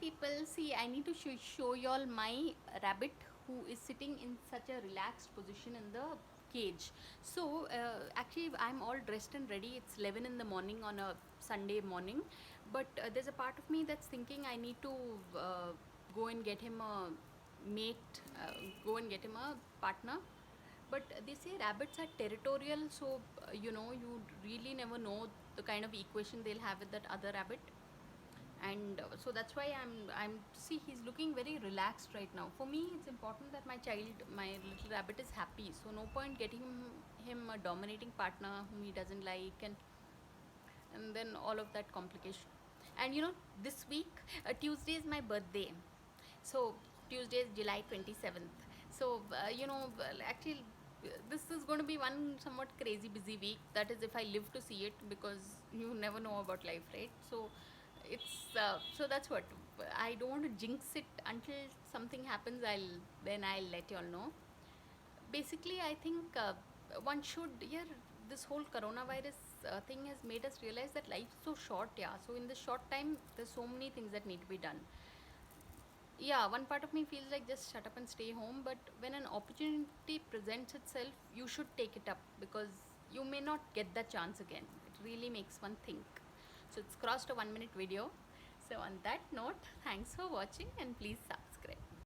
people, see, I need to show y'all my rabbit who is sitting in such a relaxed position in the cage. So actually I'm all dressed and ready. It's 11 in the morning on a Sunday morning, but there's a part of me that's thinking I need to go and get him a mate, go and get him a partner. But they say rabbits are territorial, so you really never know the kind of equation they'll have with that other rabbit. And so that's why I'm see, he's looking very relaxed right now. For me, it's important that my little rabbit is happy, so no point getting him a dominating partner whom he doesn't like, and then all of that complication. And this week, Tuesday is my birthday. So Tuesday is July 27th. So actually, this is going to be one somewhat crazy busy week. That is, if I live to see it, because you never know about life, right? So so that's what, I don't want to jinx it. Until something happens, I'll let you all know. Basically, I think one should, yeah, this whole coronavirus thing has made us realize that life's so short. Yeah, so in this short time, there's so many things that need to be done. Yeah, one part of me feels like just shut up and stay home, but when an opportunity presents itself, you should take it up, because you may not get that chance again. It really makes one think. So it's crossed a 1 minute video. So on that note, thanks for watching, and please